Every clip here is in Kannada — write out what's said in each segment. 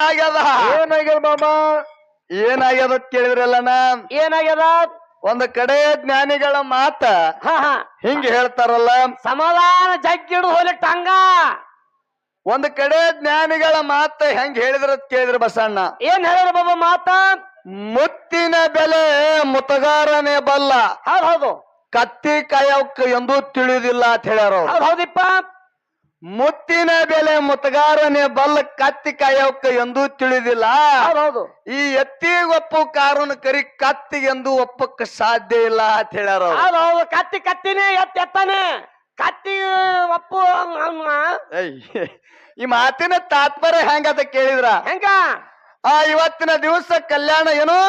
ಆಗ್ಯದ ಮಾಮ ಏನಾಗ್ಯದ ಕೇಳಿದ್ರಲ್ಲಣ್ಣ ಏನಾಗ್ಯದ ಒಂದ್ ಕಡೆ ಜ್ಞಾನಿಗಳ ಮಾತ ಹಿಂಗ ಹೇಳ್ತಾರಲ್ಲ ಸಮಾಧಾನ ಜಗ್ಗಿಡು ಹೋಲಿ ಟಂಗ ಒಂದ್ ಕಡೆ ಜ್ಞಾನಿಗಳ ಮಾತ ಹೆಂಗ್ ಹೇಳಿದ್ರ ಕೇಳಿದ್ರ ಬಸಣ್ಣ ಏನ್ ಹೇಳಿದ್ರ ಬಾಬಾ ಮಾತ ಮುತ್ತಿನ ಬೆಲೆ ಮುತಗಾರನೇ ಬಲ್ಲ ಹೌದು ಕತ್ತಿ ಕಾಯಕ್ ಎಂದೂ ತಿಳಿಯುವುದಿಲ್ಲ ಅಂತ ಹೇಳ್ಯಾರ ಹೌದಿಪ್ಪ ಮುತ್ತಿನ ಬೆಲೆ ಮುತಗಾರನೇ ಬಲ್ಲ ಕತ್ತಿ ಕಾಯಕ್ ಎಂದೂ ತಿಳಿದಿಲ್ಲ ಹೌದು ಈ ಎತ್ತಿಗೊಪ್ಪು ಕಾರಣ ಕರಿ ಕತ್ತಿಗೆಂದು ಒಪ್ಪಕ್ಕೆ ಸಾಧ್ಯ ಇಲ್ಲ ಅಂತ ಹೇಳ್ಯಾರ ಹೌದು ಕತ್ತಿನೇ ಎತ್ತಾನೆ ಕತ್ತಿ ಒಪ್ಪು ಈ ಮಾತಿನ ತಾತ್ಪರ್ಯ ಹೆಂಗತ ಕೇಳಿದ್ರ ಹೆಂಗ ಇವತ್ತಿನ ದಿವಸ ಕಲ್ಯಾಣ ಏನು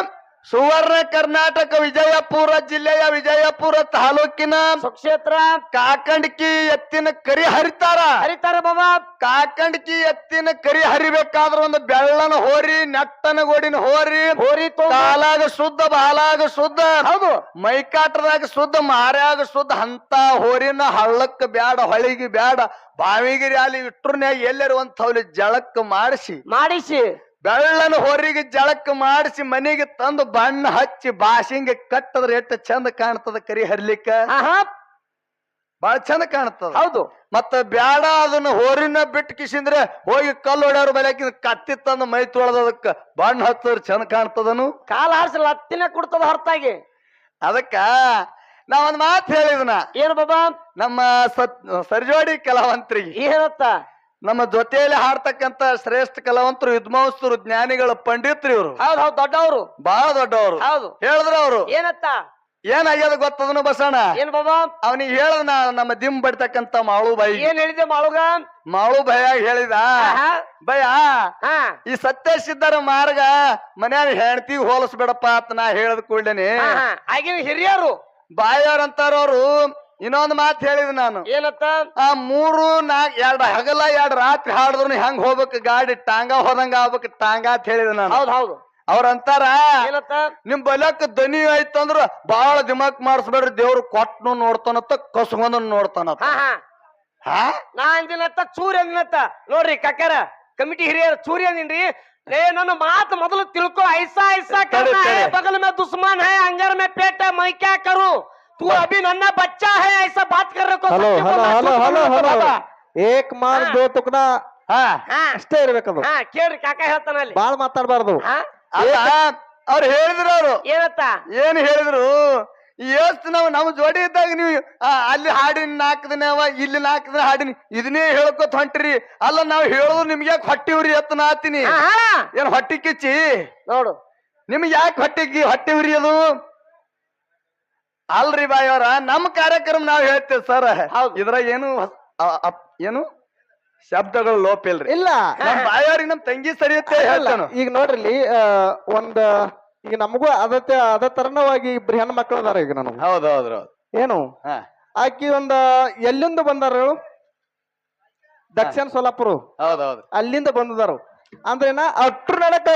ಸುವರ್ಣ ಕರ್ನಾಟಕ ವಿಜಯಪುರ ಜಿಲ್ಲೆಯ ವಿಜಯಪುರ ತಾಲೂಕಿನ ಸುಕ್ಷೇತ್ರ ಕಾಕಂಡ್ಕಿ ಎತ್ತಿನ ಕರಿ ಹರಿತಾರ ಬಾಬಾ ಕಾಕಂಡ್ಕಿ ಎತ್ತಿನ ಕರಿ ಹರಿಬೇಕಾದ್ರ ಒಂದು ಬೆಳ್ಳನ ಹೋರಿ ನೆಟ್ಟನ ಗೋಡಿನ ಹೋರಿ ಕಾಲಾಗ ಶುದ್ಧ ಬಾಲಾಗ ಶುದ್ಧ ಹೌದು ಮೈಕಾಟದಾಗ ಶುದ್ಧ ಮಾರ್ಯಾಗ ಶುದ್ಧ ಅಂತ ಹೋರಿನ ಹಳ್ಳಕ್ಕ ಬ್ಯಾಡ ಹೊಳಿಗೆ ಬ್ಯಾಡ ಬಾವಿಗಿರಿ ಅಲ್ಲಿ ಇಟ್ರನ್ಯಾಗ ಎಲ್ಲರಿರುವಂತ ಜಳಕ್ಕ ಮಾಡಿಸಿ ಬೆಳ್ಳನ ಹೊರಿಗೆ ಜಳಕ್ ಮಾಡಿಸಿ ಮನೆಗೆ ತಂದು ಬಣ್ಣ ಹಚ್ಚಿ ಬಾಸಿಂಗ ಕಟ್ಟದ್ರ ಎಷ್ಟು ಚಂದ ಕಾಣ್ತದ ಕರಿ ಹರ್ಲಿಕ್ಕ ಬಾಳ ಚಂದ ಕಾಣ್ತದ ಹೌದು ಮತ್ತ ಬ್ಯಾಡ ಅದನ್ನ ಹೋರಿನ ಬಿಟ್ಟು ಕಿಸಿಂದ್ರೆ ಹೋಗಿ ಕಲ್ಲು ಹೊಡ್ಯಾರ ಬೆಳಕಿನ ಕತ್ತಿ ತಂದು ಮೈ ತೊಳೆದದಕ್ಕ ಬಣ್ಣ ಹಚ್ಚದ್ರ ಚಂದ ಕಾಣ್ತದನು ಕಾಲ ಹಾರಿಸಲು ಹತ್ತಿನ ಕೊಡ್ತದ ಹೊರತಾಗಿ ಅದಕ್ಕ ನಾವೊಂದ್ ಮಾತು ಹೇಳಿದ್ನ ಏನು ಬಾಬಾ ನಮ್ಮ ಸರ್ಜೋಡಿ ಕಲಾವಂತರಿಗೆ ಏನತ್ತ ನಮ್ಮ ಜೊತೆಯಲ್ಲಿ ಹಾಡ್ತಕ್ಕಂತ ಶ್ರೇಷ್ಠ ಕಲಾವಂತರು ವಿದ್ವಾಂಸರು ಜ್ಞಾನಿಗಳ ಪಂಡಿತರು ಇವರು ಹೌದು ದೊಡ್ಡವರು ಬಹಳ ದೊಡ್ಡವರು ಹೌದು ಹೇಳಿದ್ರ ಅವರು ಏನತ್ತ ಏನಾಗ್ಯದ ಗೊತ್ತದನು ಬಸಣ್ಣ ಏನ್ ಬಾಬಾ ಅವನಿಗೆ ಹೇಳದ ನಮ್ಮ ದಿಮ್ ಬಡ್ತಕ್ಕಂತ ಮಾಳು ಬಾಯಿ ಏನ್ ಹೇಳಿದೆ ಮಾಳು ಭಯ ಹೇಳಿದ ಭಯ ಈ ಸತ್ಯ ಸಿದ್ಧರ ಮಾರ್ಗ ಮನ್ಯಾಗ ಹೆಣ್ತಿಗೆ ಹೋಲಿಸ್ಬೇಡಪ್ಪ ಅಂತ ನಾ ಹೇಳದ್ ಕೂಡಲೇನೆ ಆಗಿನ ಹಿರಿಯರು ಬಾಯವ್ರಂತಾರವ್ರು ಇನ್ನೊಂದು ಮಾತು ಹೇಳಿದ್ ನಾನು ಏನತ್ತ 3 4 2 ಹಗಲ 2 ರಾತ್ರಿ ಹಾಡಿದ್ರು ಹೆಂಗ್ ಹೋಗ್ಬೇಕು ಗಾಡಿ ಟಾಂಗ ಹೋದಂಗ ಆಗ್ಬೇಕು ಟಾಂಗ ಅಂತ ಹೇಳಿದ್ ನಾನು ಹೌದು ಅವ್ರಂತಾರ ನಿಮ್ ಬಲಕ್ ದನಿ ಆಯ್ತಂದ್ರ ಬಾಳ ದಿಮಾಕ್ ಮಾಡಿಸ್ಬೇಡ್ರಿ ದೇವ್ರು ಕೊಟ್ಟನು ನೋಡ್ತಾನತ್ತ ಕಸ್ಕೊಂಡ್ ನೋಡ್ತಾನತ್ತ ನಾ ಅಂದಿನತ್ತ ಚೂರಿ ಅಂದಿನತ್ತ ನೋಡ್ರಿ ಕಾಕಾರ ಕಮಿಟಿ ಹಿರಿಯರ್ ಚೂರಿ ಅಂದಿನ್ರಿ ನನ್ನ ಮಾತು ಮೊದಲು ತಿಳ್ಕೊ ಐಸಾ ಬಗಲ್ ಮೇ ದುಶ್ಮನ್ ಹೈ ಅಂಗರ್ ಮೇ ಪೇಟ ಮೈ ಕ್ಯಾ ಕರು तू अभी नन्ना बच्चा है ऐसा बात कर रहे को ಹಲೋ ಏಕ್ ಮಾರ್ ದೋ ತುಕಡಾ ಅಷ್ಟೇ ಇರ್ಬೇಕದು ಕೇಳ್ರಿ ಕಾಕ ಹೇಳ್ತಾನ ಅಲ್ಲಿ ಬಾಳ್ ಮಾತಾಡ್ಬಾರ್ದು ಅವ್ರು ಹೇಳಿದ್ರು ಅವ್ರು ಏನತ್ತ ಏನ್ ಹೇಳಿದ್ರು ಎಷ್ಟು ನಾವು ನಮ್ ಜೋಡಿ ಇದ್ದಾಗ ನೀವು ಅಲ್ಲಿ ಹಾಡಿನ 4 ದಿನ ಇಲ್ಲಿ 4 ದಿನ ಹಾಡಿನಿ ಇದನ್ನೇ ಹೇಳ್ಕೊತ ಹೊಂಟ್ರಿ ಅಲ್ಲ ನಾವ್ ಹೇಳುದು ನಿಮ್ಗೆ ಯಾಕೆ ಹೊಟ್ಟಿವ್ರಿ ಎತ್ತನ ಆತೀನಿ ಏನ್ ಹೊಟ್ಟಿ ಕಿಚ್ಚಿ ನೋಡು ನಿಮ್ಗೆ ಯಾಕೆ ಹೊಟ್ಟಿ ಉರಿಯೋದು ಅಲ್ರಿ ಬಾಯವರ ನಮ್ ಕಾರ್ಯಕ್ರಮ ನಾವ್ ಹೇಳ್ತೇವೆ ಸರ್ ಇದ್ರಾಗ ಏನು ಶಬ್ದಗಳು ಲೋಪ ಇಲ್ರಿ ಇಲ್ಲ ನಮ್ ಬಾಯವರಿಗೆ ನಮ್ ತಂಗಿ ಸರಿಯುತ್ತೆ ಹೇಳ್ತಾನು ಈಗ ನೋಡ್ರಿ ಈಗ ನಮಗೂ ಅದ ತರನವಾಗಿ ಇಬ್ರು ಹೆಣ್ಣು ಮಕ್ಕಳು ಅದಾರ ಈಗ ನನಗೆ ಹೌದೌದ್ರಿ ಏನು ಆಕಿ ಎಲ್ಲಿಂದ ಬಂದಾರ ದಕ್ಷಿಣ ಸೋಲಾಪುರ ಹೌದೌದು ಅಲ್ಲಿಂದ ಬಂದದಾರು ಅಂದ್ರೇನ ಅಟ್ರ ನಡಕ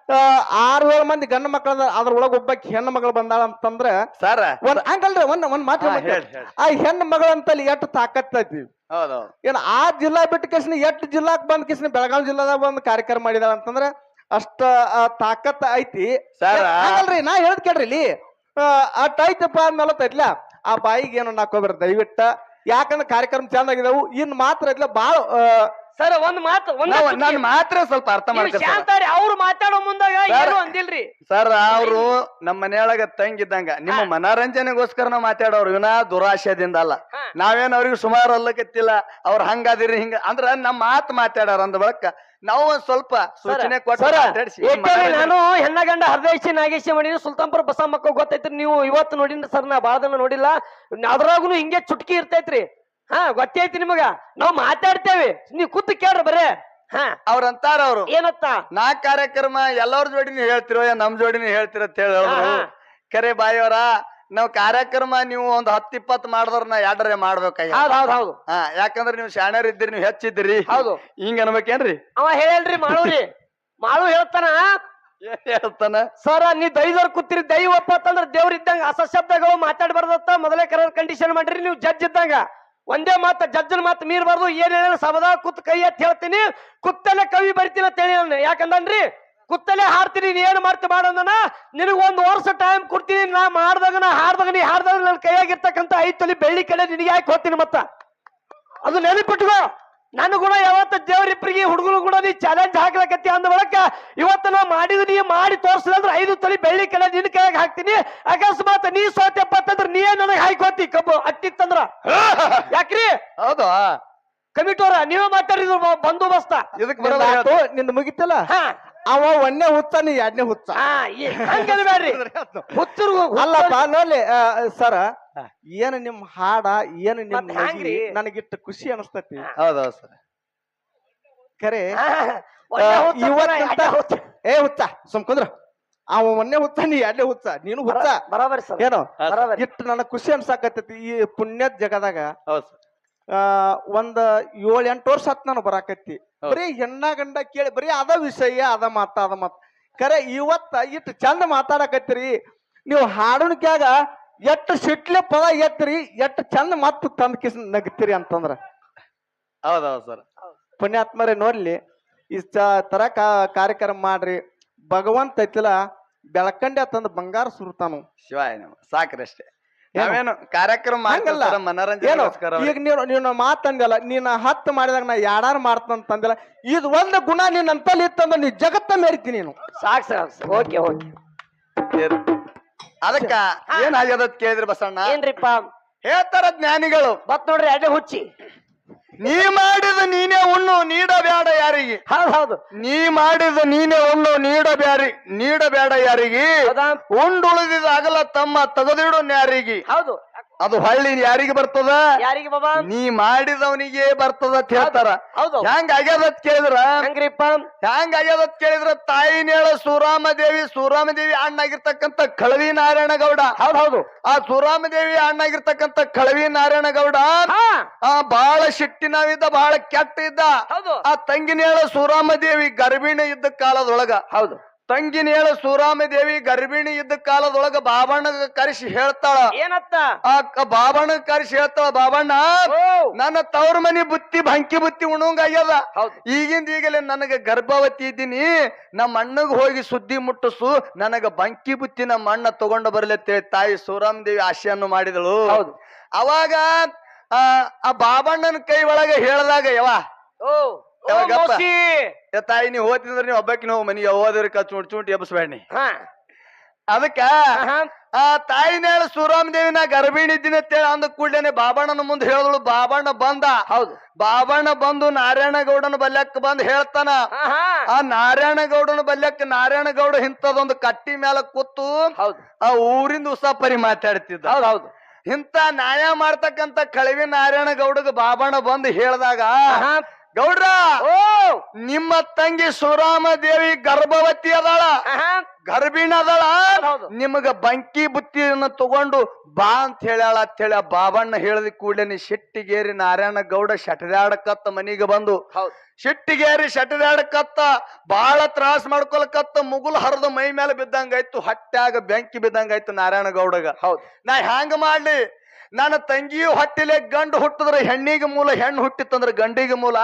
6-7 ಮಂದಿ ಗಂಡು ಮಕ್ಕಳ ಅದ್ರೊಳಗ ಒಬ್ಬಾಕಿ ಹೆಣ್ಣು ಮಗಳು ಬಂದಾಳ ಅಂತಂದ್ರ ಸರ್ ಹಂಗಲ್ರಿ ಒಂದ್ ಮಾತು ಆ ಹೆಣ್ಣು ಮಗಳಂತಲ್ಲಿ ಎಷ್ಟು ತಾಕತ್ತೈತಿ ಏನ್ ಆ ಜಿಲ್ಲಾ ಬಿಟ್ಟು ಕಿಸ್ನ 8 ಜಿಲ್ಲಾಕ್ ಬಂದ್ ಕಿಸ್ನ ಬೆಳಗಾವಿ ಜಿಲ್ಲಾದಾಗ ಬಂದ್ ಕಾರ್ಯಕ್ರಮ ಮಾಡಿದಾಳ ಅಂತಂದ್ರ ಅಷ್ಟ ತಾಕತ್ ಐತಿ ಹಂಗಲ್ರಿ ನಾ ಹೇಳ್ದ್ ಕೇಳ್ರಿ ಇಲ್ಲಿ ಅಟ್ ಐತಪ್ಪ ಅಂದ್ಮೇಲೆ ಐತ್ಲ ಆ ಬಾಯಿಗೆ ಏನು ನಾಕೋಬ್ರಿ ದಯವಿಟ್ಟ ಯಾಕಂದ್ರೆ ಕಾರ್ಯಕ್ರಮ ಚಂದ ಆಗಿದಾವು ಇನ್ ಮಾತ್ರ ಐತ್ಲ ಬಾಳ ಸರ್ ಒಂದ್ ಮಾತು ನಾನು ಮಾತ್ರ ಸ್ವಲ್ಪ ಅರ್ಥ ಮಾಡ್ತಾರೆ ಅವ್ರು ಮಾತಾಡೋ ಮುಂದಾಗ ಏನು ಅಂದಿಲ್ರಿ ಸರ್ ಅವ್ರು ನಮ್ಮ ಮನೆಯೊಳಗ ತಂಗಿದ್ದಂಗ ನಿಮ್ಮ ಮನೋರಂಜನೆಗೋಸ್ಕರ ನಾವು ಮಾತಾಡೋರು ವಿನಾ ದುರಾಶಯದಿಂದ ಅಲ್ಲ ನಾವೇನ್ ಅವ್ರಿಗೆ ಸುಮಾರು ಅಲ್ಲಕತ್ತಿಲ್ಲ ಅವ್ರ ಹಂಗಾದಿರಿ ಹಿಂಗ ಅಂದ್ರ ನಮ್ಮ ಮಾತು ಮಾತಾಡಾರ ಅಂದ ಬಳಕ ನಾವು ಒಂದ್ ಸ್ವಲ್ಪ ಸೂಚನೆ ನಾನು ಹೆಣ್ಣ ಗಂಡ ಹರದೇಶಿ ನಾಗೇಶಿ ಮಾಡಿನಿ ಸುಲ್ತಾನ್ಪುರ ಬಸಮ್ಮಕ್ಕ ಗೊತ್ತೈತ್ರಿ ನೀವು ಇವತ್ತು ನೋಡಿನ ಸರ್ ನಾ ಬಾಳ ದಿನ ನೋಡಿಲ್ಲ ಅದ್ರಾಗೂ ಹಿಂಗೆ ಚುಟ್ಕಿ ಇರ್ತೈತ್ರಿ ಗೊತ್ತೈತಿ ನಿಮಗ ನಾವ್ ಮಾತಾಡ್ತೇವೆ ನೀವ್ ಕೂತ್ ಕೇಳ್ರಿ ಬರೇ ಅವ್ರಂತಾರ ಅವ್ರು ಏನತ್ತ ನಾ ಕಾರ್ಯಕ್ರಮ ಎಲ್ಲರ ಜೋಡಿನೂ ಹೇಳ್ತಿರೋ ನಮ್ ಜೋಡಿನೂ ಹೇಳ್ತಿರ ಅಂತ ಹೇಳಿ ಕರೆ ಬಾಯಿಯವರ ನಾವ್ ಕಾರ್ಯಕ್ರಮ ನೀವು ಒಂದ್ 10-20 ಮಾಡಿದ್ರ ನಾ 2 ಮಾಡ್ಬೇಕಯ್ಯ ಹೌದು ಯಾಕಂದ್ರೆ ನೀವು ಶಾಣ್ಯರ್ ಇದ್ದೀರಿ ನೀವು ಹೆಚ್ಚಿದ್ದೀರಿ ಹೌದು ಹಿಂಗ ಅನ್ಬೇಕೇನ್ರಿ ಅವ ಹೇಳ್ರಿ ಮಾಳು ಹೇಳ್ತಾನ ಸರ ನೀ ದೈವರ್ ಕೂತಿರಿ ದೈವ ಒಪ್ಪತ್ತಂದ್ರ ದೇವ್ರ ಇದ್ದಂಗ ಅಸಶಬ್ದಗಳು ಮಾತಾಡ್ಬಾರ್ದತ್ತ ಮೊದಲೇ ಕಂಡೀಷನ್ ಮಾಡ್ರಿ ನೀವು ಜಡ್ಜ್ ಇದ್ದಂಗ ಒಂದೇ ಮಾತ ಜಜ್ಜನ ಮಾತು ಮೀರ್ಬಾರ್ದು. ಏನ್ ಹೇಳ ಸಬದಾ ಕುತ್ ಕೈ ಎತ್ತಿ ಹೇಳ್ತೀನಿ, ಕುತ್ತಲೆ ಕವಿ ಬರಿತೀನಿ ಅಂತ ಹೇಳಿ ನಾನು. ಯಾಕಂದ್ರಿ ಕುತ್ತಲೆ ಹಾಡ್ತೀನಿ, ನೀ ಏನ್ ಮಾಡ್ತಿ ಮಾಡೋದನ್ನ ನಿನಗ್ 1 ವರ್ಷ ಟೈಮ್ ಕೊಡ್ತೀನಿ. ನಾ ಮಾಡ್ದಾಗ ನಾ ಹಾಡ್ದಾಗ ನೀ ಹಾಡ್ದಾಗ ನನ್ನ ಕೈಯಾಗಿರ್ತಕ್ಕಂಥ 5 ತೊಲಿ ಬೆಳ್ಳಿ ಕಡೆ ನಿನಗೆ ಹಾಕಿ ಹೋಗ್ತೀನಿ. ಮತ್ತ ಅದು ನೆನಪಿಟ್ಕೋ. ನನ್ನ ಕೂಡ ಯಾವತ್ತ ದೇವ್ರಿಬ್ರಿಗೆ ಹುಡುಗರು ಕೂಡ ನೀ ಚಾಲೆಂಜ್ ಹಾಕ್ಲಕತ್ತಿ ಅಂದ ಬಳಕ ಇವತ್ತು ನಾ ಮಾಡಿದ್ ನೀ ಮಾಡಿ ತೋರ್ಸಿದ್ರೆ 5 ತೊಲಿ ಬೆಳ್ಳಿ ಕಡೆ ನಿನ್ನ ಕೈಯಾಗ ಹಾಕ್ತೀನಿ. ಅಕಸ್ಮಾತ್ ನೀ ಸೋತೆಪ್ಪ ಅಂತಂದ್ರ ನೀ ನನಗೆ ಹಾಕಿ ಹೋಗ್ತಿ ಕಬ್ಬು ಅಟ್ಟಿತ್ತಂದ್ರ. ಯಾಕ್ರಿ? ಹೌದು ಕಮಿಟೋರ ನೀವೇ ಮಾತಾಡಿದ್ರು ಬಂದೋಬಸ್ತ ಇದಕ್ ಬರೋದು ನಿಂದ ಮುಗಿತಲ್ಲ, ಅವ 1ನೇ ಹುಚ್ಚ, ನೀ 2ನೇ ಹುಚ್ಚ. ಬ್ಯಾಡ್ರಿ ಹುಚ್ಚರು ಅಲ್ಲಪ್ಪ ನೋಡ್ಲಿ ಸರ, ಏನ್ ನಿಮ್ ಹಾಡ ಏನ್ ನಿಮ್ ಮತ್ತ್ ಹ್ಯಾಂಗ್ರಿ? ನನಗಿಟ್ಟು ಖುಷಿ ಅನಸ್ತತಿ. ಹೌದೌದು ಸರ್. ಖರೆ ಇವತ್ತಂತ ಏ ಹುಚ್ಚ ಸುಮ್ಕಂದ್ರ ಅವ 1ನೇ ಹುಚ್ಚ, ನೀ 2ನೇ ಹುಚ್ಚ, ನೀನು ಹುಚ್ಚ. ಬರಾಬರಿ ಸರ್, ಏನೋ ಬರಾಬರಿ. ಇಟ್ಟು ನನಗ್ ಖುಷಿ ಅನ್ಸಾಕತ್ತೈತಿ. ಈ ಪುಣ್ಯದ ಜಗದಾಗ ಹೌದು ಸರ್. ಒಂದ್ 7-8 ವರ್ಷ ಹತ್ ನಾನು ಬರಾಕತ್ತಿ. ಬರೀ ಹೆಣ್ಣ ಗಂಡ ಕೇಳಿ ಬರೀ ಅದ ವಿಷಯ, ಅದ ಮಾತ. ಖರೆ ಇವತ್ತ ಇಟ್ಟು ಚಂದ ಮಾತಾಡಕತ್ತೀರಿ ನೀವು. ಹಾಡುಣಿಕ್ಯಾಗ ಎಟ್ಟು ಸಿಟ್ಲೆ ಪದ ಎತ್ತಿರಿ, ಎಟ್ಟು ಚಂದ ಮತ್ ತಂದ್ ಕಿಸ್ ನಗ್ತೀರಿ ಅಂತಂದ್ರ. ಹೌದೌದು ಸರ್. ಪುಣ್ಯಾತ್ಮರೇ ನೋಡ್ಲಿ, ಇಷ್ಟ ತರ ಕಾರ್ಯಕ್ರಮ ಮಾಡ್ರಿ. ಭಗವಂತ ಐತಿಲ್ಲ ಬೆಳಕಂಡೆ ತಂದ ಬಂಗಾರ ಸುರ್ತಾನು. ಶಿವಾಯ ನಮ ಸಾಕ್ರಿ ಅಷ್ಟೇ. ನಾವೇನು ಕಾರ್ಯಕ್ರಮ ಹಂಗಲ್ಲ. ಮನರಂಜನೆಗೋಸ್ಕರ ಈಗ ನೀನು ಮಾತಂದಿಲ್ಲ, ನೀನು 10 ಮಾಡಿದಾಗ ನಾ 2 ಮಾಡ್ತಂತಂದಿಲ್ಲ. ಇದು ಒಂದು ಗುಣ ನೀನ್ ಅಂತಲ್ಲಿ ಇತ್ತಂದ್ರೆ ನೀ ಜಗತ್ತ ಮೆರಿತಿ ನೀನು. ಸಾಕ್ ಸಾಕ್ ಓಕೆ ಓಕೆ. ಅದಕ್ಕ ಏನಾಗ್ಯದ ಕೇಳಿದ್ರಿ ಬಸಣ್ಣ? ಏನ್ರಿಪ್ಪ ಹೇಳ್ತಾರ ಜ್ಞಾನಿಗಳು, ಬತ್ ನೋಡ್ರಿ ಅಡ್ಡೆ ಹುಚ್ಚಿ. ನೀ ಮಾಡಿದ ನೀನೇ ಉಣ್ಣು, ನೀಡಬೇಡ ಯಾರಿಗೆ. ಹೌದು ನೀ ಮಾಡಿದ ನೀನೇ ಉಣ್ಣು, ನೀಡಬೇಡ ಯಾರಿಗೆ. ಉಂಡುಳಿದಿದ ಆಗಲ ತಮ್ಮ ತೆಗೆದಿಡು ನ್ಯಾರಿಗೆ. ಹೌದು. ಅದು ಹಳ್ಳಿ ಯಾರಿಗೆ ಬರ್ತದ? ಯಾರಿಗೆ ಬಾಬಾ? ನೀ ಮಾಡಿದವನಿಗೆ ಬರ್ತದ ಅಂತ ಹೇಳ್ತಾರ. ಹೌದು. ಹೆಂಗ ಆಗ್ಯದತ್ ಕೇಳಿದ್ರ? ಹೆಂಗ್ರಿಪ್ಪ? ಹೆಂಗ ಆಗ್ಯದತ್ ಕೇಳಿದ್ರ, ತಾಯಿನೇಳ ಸೂರಾಮದೇವಿ ಅಣ್ಣಾಗಿರ್ತಕ್ಕಂಥ ಕಳವಿ ನಾರಾಯಣ ಗೌಡ. ಹೌದು. ಆ ಸೂರಾಮದೇವಿ ಅಣ್ಣಾಗಿರ್ತಕ್ಕಂಥ ಕಳವಿ ನಾರಾಯಣ ಗೌಡ ಬಹಳ ಸಿಟ್ಟಿನವಿದ್ದ, ಬಹಳ ಕೆಟ್ಟ ಇದ್ದ. ಹೌದು. ಆ ತಂಗಿನೇಳ ಸೂರಾಮದೇವಿ ಗರ್ಭಿಣಿ ಇದ್ದ ಕಾಲದೊಳಗ, ಹೌದು, ತಂಗಿನೇಳ ಸೂರಾಮದೇವಿ ಗರ್ಭಿಣಿ ಇದ್ದ ಕಾಲದೊಳಗ ಬಾಬಣ್ಣಗ ಕರೆಸಿ ಹೇಳ್ತಾಳ. ಏನತ್ತ? ಆ ಬಾಬಣ್ಣ ಕರೆಸಿ ಹೇಳ್ತಾಳ, ಬಾಬಣ್ಣ ನನ್ನ ತವ್ರ ಮನಿ ಬುತ್ತಿ ಬಂಕಿ ಬುತ್ತಿ ಉಣಂಗಾಗ್ಯದ. ಈಗಿಂದ ಈಗಲೇ ನನಗ ಗರ್ಭವತಿ ಇದ್ದೀನಿ, ನಮ್ಮ ಅಣ್ಣಗ್ ಹೋಗಿ ಸುದ್ದಿ ಮುಟ್ಟಿಸು, ನನಗ ಬಂಕಿ ಬುತ್ತಿ ನಮ್ಮ ಅಣ್ಣ ತಗೊಂಡು ಬರ್ಲತ್ತೇಳಿ ತಾಯಿ ಸೂರಾಮದೇವಿ ಆಶೆಯನ್ನು ಮಾಡಿದಳು. ಹೌದು. ಅವಾಗ ಆ ಬಾಬಣ್ಣನ ಕೈ ಒಳಗ ಹೇಳ್ದಾಗ, ತಾಯಿ ನೀವ್ ಹೋತಿದ್ರ ನೀವ್ ಹಬ್ಬಕ್ಕಿನ ಹೋಗ್ ಮನಿ ಹೋದ್ರಿ ಚುಂಟಿ ಎಬ್ಸ್ಬೇಡಿ. ಅದಕ್ಕ ಆ ತಾಯಿನೇಳ ಸೂರಾಮದೇವಿ ನಾ ಗರ್ಭಿಣಿ ಇದ್ದೀನಿ ಅಂತೇಳಿ ಅಂದ ಕೂಡ್ಲೇನೆ ಬಾಬಣ್ಣನ ಮುಂದೆ ಹೇಳಿದಳು. ಬಾಬಣ್ಣ ಬಂದ. ಹೌದು. ಬಾಬಣ್ಣ ಬಂದು ನಾರಾಯಣಗೌಡನ ಬಲ್ಯಕ್ಕ ಬಂದು ಹೇಳ್ತಾನ. ಆ ನಾರಾಯಣಗೌಡನ ಬಲ್ಯಕ್ಕ ನಾರಾಯಣಗೌಡ ಇಂಥದೊಂದು ಕಟ್ಟಿ ಮೇಲೆ ಕೂತು ಆ ಊರಿಂದ ಉಸಾಪರಿ ಮಾತಾಡ್ತಿದ್ದ. ಹೌದು. ಇಂತ ನ್ಯಾಯ ಮಾಡ್ತಕ್ಕಂತ ಕಳವಿ ನಾರಾಯಣಗೌಡಗ ಬಾಬಣ್ಣ ಬಂದು ಹೇಳ್ದಾಗ, ಗೌಡ್ರ ನಿಮ್ಮ ತಂಗಿ ಸೂರಾಮದೇವಿ ಗರ್ಭವತಿ ಅದಾಳ, ಗರ್ಭಿಣಿ ಅದಾಳ, ನಿಮಗ ಬಂಕಿ ಬುತ್ತಿಯನ್ನು ತಗೊಂಡು ಬಾ ಅಂತ ಹೇಳ್ಯಾಳ ಅಂತ ಹೇಳಿ ಬಾಬಣ್ಣ ಹೇಳಿದ ಕೂಡಲೇ ಸಿಟ್ಟಿಗೇರಿ ನಾರಾಯಣ ಗೌಡ ಶಟದಾಡಕತ್ತ ಮನಿಗೆ ಬಂದು, ಸಿಟ್ಟಿಗೇರಿ ಶಟದಾಡಕತ್ತ ಬಾಳ ತ್ರಾಸ ಮಾಡ್ಕೊಳಕತ್ತ, ಮುಗುಲ್ ಹರಿದ ಮೈ ಮೇಲೆ ಬಿದ್ದಂಗಾಯ್ತು, ಹೊಟ್ಟ್ಯಾಗ ಬೆಂಕಿ ಬಿದ್ದಂಗಾಯ್ತು ನಾರಾಯಣ ಗೌಡಗ. ಹೌದು. ನಾ ಹ್ಯಾಂಗ ಮಾಡ್ಲಿ, ನನ್ನ ತಂಗಿಯು ಹೊಟ್ಟಿಲೆ ಗಂಡು ಹುಟ್ಟಿದ್ರೆ ಹೆಣ್ಣಿಗೆ ಮೂಲ, ಹೆಣ್ಣು ಹುಟ್ಟಿತ್ತಂದ್ರ ಗಂಡಿಗೆ ಮೂಲ.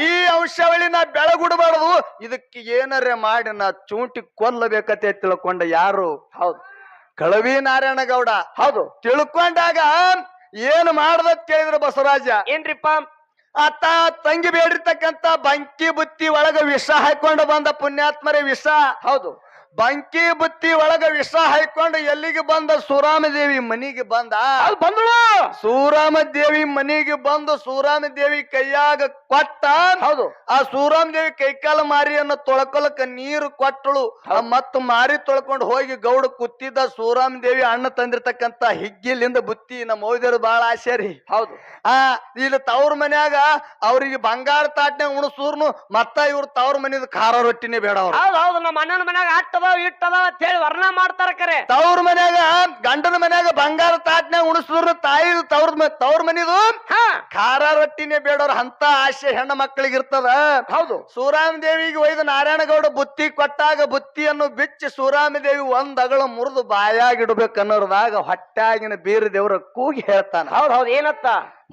ಈ ಅಂಶವಳಿ ನಾ ಬೆಳಗುಡಬಾರದು, ಇದಕ್ಕೆ ಏನರೇ ಮಾಡಿ ನಾ ಚೂಂಟಿ ಕೊಲ್ಲಬೇಕತೆ ತಿಳ್ಕೊಂಡ ಯಾರು? ಹೌದು, ಕಳವಿ ನಾರಾಯಣ ಗೌಡ. ಹೌದು. ತಿಳ್ಕೊಂಡಾಗ ಏನು ಮಾಡ್ದ ಕೇಳಿದ್ರ ಬಸವರಾಜ, ಏನ್ರಿಪ್ಪ? ಆತ ತಂಗಿ ಬೇಡಿರ್ತಕ್ಕಂತ ಬಂಕಿ ಬುತ್ತಿ ಒಳಗ ವಿಷ ಹಾಕೊಂಡು ಬಂದ ಪುಣ್ಯಾತ್ಮರೇ ವಿಷ. ಹೌದು. ಬಂಕಿ ಬುತ್ತಿ ಒಳಗ ವಿಷ ಹಾಕೊಂಡು ಎಲ್ಲಿಗೆ ಬಂದ? ಸೂರಾಮದೇವಿ ಮನಿಗೆ ಬಂದ. ಬಂದಳು. ಸೂರಾಮದೇವಿ ಮನಿಗೆ ಬಂದು ಸೂರಾಮದೇವಿ ಕೈಯಾಗ ಕೊಟ್ಟ. ಹೌದು. ಆ ಸೂರಾಮದೇವಿ ಕೈಕಾಲ ಮಾರಿಯನ್ನು ತೊಳ್ಕೊಳಕ ನೀರು ಕೊಟ್ಟಳು. ಮತ್ತ ಮಾರಿ ತೊಳ್ಕೊಂಡು ಹೋಗಿ ಗೌಡ ಕೂತಿದ್ದ ಸೂರಾಮದೇವಿ ಅಣ್ಣ ತಂದಿರ್ತಕ್ಕಂತ ಹಿಗ್ಗಿಲಿಂದ ಬುತ್ತಿ ನಮ್ಮ ಮೋದಿಯರು ಬಾಳ ಆಸೆ ರೀ. ಹೌದು. ಇಲ್ಲಿ ತವ್ರ ಮನ್ಯಾಗ ಅವ್ರಿಗೆ ಬಂಗಾರ ತಾಟ್ನ್ಯಾಗ ಉಣಸೂರ್ನು ಮತ್ತ ಇವ್ರ ತವ್ರ ಮನಿದ ಖಾರ ರೊಟ್ಟಿನೇ ಬೇಡ. ಹೌದು. ನಮ್ಮ ಅಣ್ಣನ ಮನ್ಯಾಗ ಅಟ್ಟದ ಇಟ್ಟದ ಅಂತ ಹೇಳಿ ವರ್ಣ ಮಾಡ್ತಾರ. ಕರೆ ತವ್ರ ಮನ್ಯಾಗ ಗಂಡನ ಮನ್ಯಾಗ ಬಂಗಾರ ತಾಟ್ನ್ಯಾಗ ಉಣಸೂರ್ನು ತಾಯಿ ತವ್ರ ಮನಿದು ಖಾರ ರೊಟ್ಟಿನೇ ಬೇಡವ್ರ ಅಂತ ಆಸೆ ಆಸೆ ಹೆಣ್ಣು ಮಕ್ಕಳಿಗೆ ಇರ್ತದ. ಹೌದು. ಸೂರಾಮ ದೇವಿಗೆ ಒಯ್ದು ನಾರಾಯಣಗೌಡ ಬುತ್ತಿ ಕೊಟ್ಟಾಗ ಬುತ್ತಿಯನ್ನು ಬಿಚ್ಚಿ ಸೂರಾಮ ದೇವಿ ಒಂದ್ ಅಗಳ ಮುರಿದು ಬಾಯಾಗಿಡ್ಬೇಕನ್ನೋರ್ದಾಗ ಹೊಟ್ಟಾಗಿನ ಬೀರ ದೇವರ ಕೂಗಿ ಹೇಳ್ತಾನ. ಹೌದ್ ಹೌದ್ ಏನತ್ತ?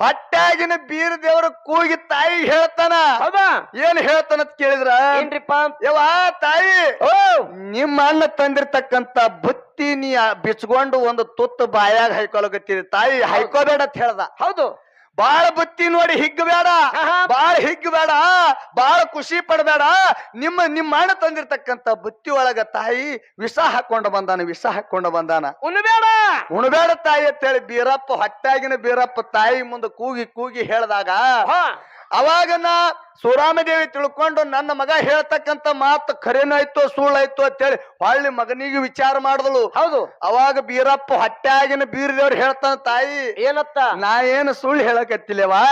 ಹೊಟ್ಟಾಗಿನ ಬೀರ ದೇವರ ಕೂಗಿ ತಾಯಿ ಹೇಳ್ತಾನ. ಹೌದಾ? ಏನ್ ಹೇಳ್ತಾನಂತ ಕೇಳಿದ್ರ, ಏನ್ರಿಪ್ಪ? ಯವ್ವ ತಾಯಿ, ಓ ನಿಮ್ಮ ಅಣ್ಣ ತಂದಿರ್ತಕ್ಕಂತ ಬುತ್ತಿ ನೀ ಬಿಚ್ಕೊಂಡು ಒಂದು ತುತ್ತು ಬಾಯಾಗ ಹೈಕೊಳಕತ್ತೀರಿ ತಾಯಿ, ಹೈಕೋಬೇಡ ಅಂತ ಹೇಳ್ದ. ಹೌದು. ಬಾಳ ಬುತ್ತಿ ನೋಡಿ ಹಿಗ್ಗಬೇಡ, ಬಾಳ ಹಿಗ್ಗಬೇಡ, ಬಾಳ ಖುಷಿ ಪಡಬೇಡ. ನಿಮ್ಮ ಅಣ್ಣ ತಂದಿರ್ತಕ್ಕಂತ ಬುತ್ತಿ ಒಳಗ ತಾಯಿ ವಿಷ ಹಾಕೊಂಡು ಬಂದಾನ. ಉಣಬೇಡ ತಾಯಿ ಅಂತ ಹೇಳಿ ಬೀರಪ್ಪ ಹೊಟ್ಟಾಗಿನ ಬೀರಪ್ಪ ತಾಯಿ ಮುಂದೆ ಕೂಗಿ ಹೇಳ್ದಾಗ ಅವಾಗ ಸೂರಾಮದೇವಿ ತಿಳ್ಕೊಂಡು ನನ್ನ ಮಗ ಹೇಳ್ತಕ್ಕಂತ ಮಾತು ಖರೇನಾಯ್ತು ಸುಳ್ಳಾಯ್ತು ಅಂತೇಳಿ ಹೊಳ್ಳಿ ಮಗನಿಗೆ ವಿಚಾರ ಮಾಡಿದಳು. ಹೌದು. ಅವಾಗ ಬೀರಪ್ಪ ಹೊಟ್ಟಾಗಿನ ಬೀರದೇವ್ರು ಹೇಳ್ತಾನ ತಾಯಿ ಏನತ್ತ? ನಾ ಏನು ಸುಳ್ಳು ಹೇಳಕತ್ತಿಲ್ಲವಾ,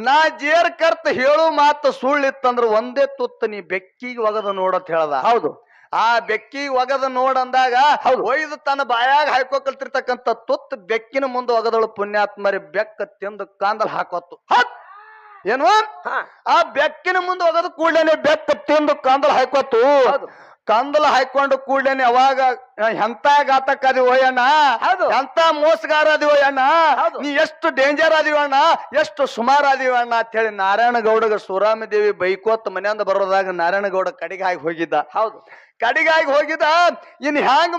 ನಾ ಜೇರ್ ಕರ್ತ ಹೇಳು ಮಾತು ಸುಳ್ಳಿತ್ತಂದ್ರ ಒಂದೇ ತುತ್ತ ನೀ ಬೆಕ್ಕಿಗೆ ಒಗದ ನೋಡತ್ ಹೇಳ್ದ. ಹೌದು. ಆ ಬೆಕ್ಕಿಗೆ ಒಗದ ನೋಡಂದಾಗ ಒಯ್ದು ತನ್ನ ಬಾಯಾಗ ಹಾಕೋಕಲ್ತಿರ್ತಕ್ಕಂತ ತುತ್ತ ಬೆಕ್ಕಿನ ಮುಂದೆ ಒಗದಳು. ಪುಣ್ಯಾತ್ಮರಿ ಬೆಕ್ಕ ತಿಂದು ಕಾಂದಲ್ ಹಾಕೋತು. ಏನು ಆ ಬೆಕ್ಕಿನ ಮುಂದೆ ಒಗದ ಕೂಡ್ಲೇನೆ ಬೆಕ್ಕ ತಿಂದು ಕಾಂದಲ್ ಹಾಕೋತು. ಕಂದಲ ಹಾಕೊಂಡು ಕೂಡ್ಲೇನೆ ಅವಾಗ ಎಂತ ಘಾತಕ ಅದಿವೋ ಅಣ್ಣ, ಎಂತ ಮೋಸಗಾರ ಅದಿವೋ ಅಣ್ಣ, ನೀ ಎಷ್ಟು ಡೇಂಜರ್ ಅದಿವಣ್ಣ, ಎಷ್ಟು ಸುಮಾರು ಅದಿವಣ್ಣ ಅಂತ ಹೇಳಿ ನಾರಾಯಣಗೌಡಗ ಸೂರಾಮದೇವಿ ಬೈಕೋತ್ ಮನೆಯಿಂದ ಬರೋದಾಗ ನಾರಾಯಣಗೌಡ ಕಡಿಗಾಗಿ ಹೋಗಿದ್ದ. ಹೌದು. ಕಡಿಗಾಗಿ ಹೋಗಿದ್ದ. ಇನ್ ಹ್ಯಾಂಗ್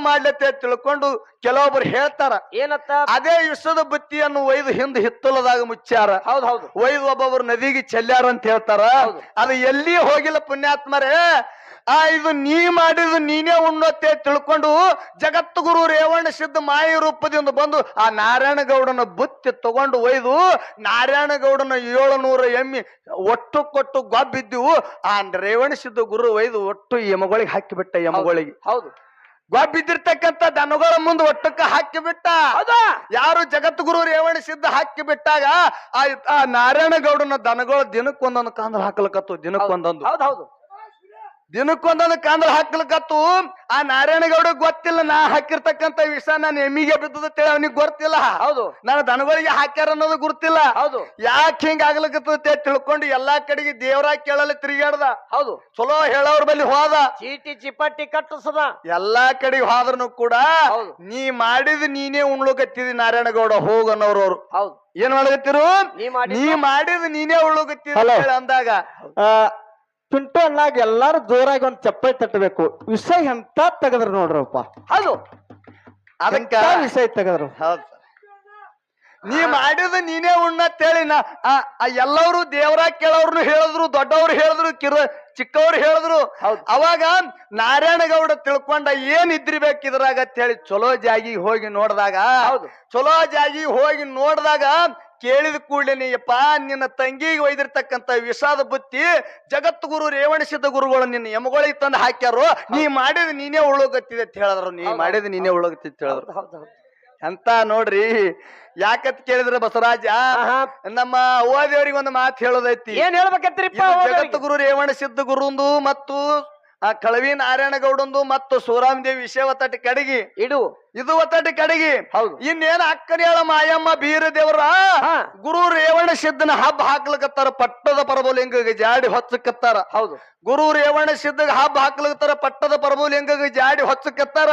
ಮಾಡ್ಲತ್ತೆ ತಿಳ್ಕೊಂಡು ಕೆಲವೊಬ್ರು ಹೇಳ್ತಾರ. ಏನತ್ತ? ಅದೇ ವಿಷದ ಬುತ್ತಿಯನ್ನು ಒಯ್ದು ಹಿಂದ್ ಹಿತ್ತಲದಾಗ ಮುಚ್ಚಾರ. ಹೌದು. ಒಯ್ದು ಒಬ್ಬೊಬ್ರು ನದಿಗೆ ಚೆಲ್ಲಾರ ಅಂತ ಹೇಳ್ತಾರ. ಅದು ಎಲ್ಲಿ ಹೋಗಿಲ್ಲ ಪುಣ್ಯಾತ್ಮರೇ. ಇದು ನೀ ಮಾಡಿದ್ದು ನೀನೇ ಉಣ್ಣತ್ತೆ ತಿಳ್ಕೊಂಡು ಜಗತ್ತು ಗುರು ರೇವಣ್ಣ ಸಿದ್ಧ ಮಾಯ ರೂಪದಿಂದ ಬಂದು ಆ ನಾರಾಯಣಗೌಡನ ಬುತ್ತಿ ತಗೊಂಡು ಒಯ್ದು ನಾರಾಯಣಗೌಡನ 700 ಎಮ್ಮಿ ಒಟ್ಟು ಕೊಟ್ಟು ಗೊಬ್ಬಿದ್ದವು. ಆ ರೇವಣ್ಣ ಸಿದ್ಧ ಗುರು ಒಯ್ದು ಒಟ್ಟು ಎಮಗಳಿಗೆ ಹಾಕಿಬಿಟ್ಟ. ಎಮಗಳಿಗೆ ಹೌದು ಗೊಬ್ಬಿದ್ದಿರ್ತಕ್ಕಂಥ ದನಗಳ ಮುಂದೆ ಒಟ್ಟಕ್ಕ ಹಾಕಿಬಿಟ್ಟ. ಯಾರು ಜಗದ್ಗುರು ರೇವಣ ಸಿದ್ಧ ಹಾಕಿ ಬಿಟ್ಟಾಗ ಆ ನಾರಾಯಣಗೌಡನ ದನಗಳು ದಿನಕ್ಕೊಂದೊಂದು ಕಾಂದ್ರ ಹಾಕ್ಲಕತ್ತು. ದಿನಕ್ಕೊಂದೊಂದು ಕಾಂದ್ರ ಹಾಕ್ಲಕತ್ತು. ಆ ನಾರಾಯಣಗೌಡ ಗೊತ್ತಿಲ್ಲ ನಾ ಹಾಕಿರ್ತಕ್ಕಂಥ ವಿಷ ನಾನು ಎಮ್ಮಿಗೆ ಬಿದ್ದದ ಅವನಿಗೆ ಗೊತ್ತಿಲ್ಲ. ಹೌದು. ನಾನು ದನಗಳಿಗೆ ಹಾಕ್ಯಾರ ಅನ್ನೋದು ಗುರ್ತಿಲ್ಲ. ಹೌದು. ಯಾಕೆ ಹಿಂಗ ಆಗ್ಲಕತ್ತ ತಿಳ್ಕೊಂಡು ಎಲ್ಲಾ ಕಡೆಗೆ ದೇವರ ಕೇಳಲ್ಲ ತಿರುಗಾಡ್ದ. ಹೌದು. ಚಲೋ ಹೇಳೋರ್ ಬಲ್ಲಿ ಹೋದ, ಚೀಟಿ ಚಿಪಟ್ಟಿ ಕಟ್ಟಿಸದ, ಎಲ್ಲಾ ಕಡೆಗೆ ಹೋದ್ರನು ಕೂಡ ನೀ ಮಾಡಿದ್ ನೀನೇ ಉಣ್ಲಕತ್ತಿದಿ ನಾರಾಯಣಗೌಡ ಹೋಗನ್ನೋರು. ಹೌದು. ಏನ್ ಮಾಡಕತ್ತಿರು, ನೀ ಮಾಡಿದ್ ನೀನೇ ಉಣ್ಲಕತ್ತಿದಿ ಅಂದಾಗ ಪಿಂಟು ಅಣ್ಣಾಗ ಎಲ್ಲಾರು ಜೋರಾಗಿ ಒಂದ್ ಚಪ್ಪೈ ತಟ್ಟಬೇಕು. ವಿಷಯ ಎಂತ ತೆಗದ್ರು ನೋಡ್ರಪ್ಪ. ಹೌದು. ಅದಕ್ಕ ವಿಷಯ ತೆಗದ್ರು. ಹೌದು. ನೀ ಮಾಡಿದ ನೀನೇ ಉಣ್ಣತ್ತೇಳಿ ಎಲ್ಲವರು ದೇವರ ಕೇಳೋರ್ನು ಹೇಳಿದ್ರು, ದೊಡ್ಡವ್ರು ಹೇಳಿದ್ರು, ಚಿಕ್ಕವ್ರು ಹೇಳಿದ್ರು. ಅವಾಗ ನಾರಾಯಣಗೌಡ ತಿಳ್ಕೊಂಡ ಏನ್ ಇದ್ರಿಬೇಕಿದ್ರಾಗ ಅಂತೇಳಿ ಚಲೋ ಜಾಗಿಗೆ ಹೋಗಿ ನೋಡ್ದಾಗ ಕೇಳಿದ ಕೂಡಲೇ ಯಪ್ಪ ನಿನ್ನ ತಂಗಿಗೆ ಒಯ್ದಿರ್ತಕ್ಕಂಥ ವಿಷಾದ ಬುತ್ತಿ ಜಗದ್ಗುರು ರೇವಣ ಸಿದ್ಧ ಗುರುಗಳು ನಿನ್ನ ಎಮಗಳಿಗೆ ತಂದು ಹಾಕ್ಯಾರೋ, ನೀ ಮಾಡಿದ ನೀನೇ ಉಳ್ಳೋಗತ್ತಿದೆ ಅಂತ ಹೇಳಿದ್ರು. ಹೇಳಿದ್ರು ಅಂತ ನೋಡ್ರಿ. ಯಾಕತ್ ಕೇಳಿದ್ರೆ ಬಸವರಾಜ, ನಮ್ಮ ಅವ್ವಾದೇವ್ರಿಗೆ ಒಂದು ಮಾತು ಹೇಳೋದೈತಿ. ಏನ್ ಹೇಳ್ಬೇಕಂತ್ರಿ? ಜಗದ್ಗುರು ರೇವಣ ಸಿದ್ಧ ಗುರುಂದು ಮತ್ತು ಆ ಕಳವಿ ನಾರಾಯಣಗೌಡಂದು ಮತ್ತು ಸೂರಾಮದೇವಿ ವಿಷಯ ಒತ್ತಟಿ ಕಡೆಗಿ ಇದು ಒತ್ತಟಿ ಕಡೆಗಿ. ಇನ್ನೇನ ಅಕ್ಕನೇಳ ಮಾಯಮ್ಮ ಬೀರ ದೇವರ ಗುರು ರೇವಣ ಸಿದ್ಧನ ಹಬ್ಬ ಹಾಕ್ಲಕತ್ತಾರ. ಪಟ್ಟದ ಪರಬೋಲಿಂಗ ಜಾಡಿ ಹೊಚ್ಚಕತ್ತಾರ. ಹೌದು. ಗುರು ರೇವಣ ಸಿದ್ಧಗ ಹಬ್ಬ ಹಾಕ್ಲಕತ್ತಾರ. ಪಟ್ಟದ ಪರಬೋಲಿಂಗ ಜಾಡಿ ಹೊಚ್ಚಕತ್ತಾರ.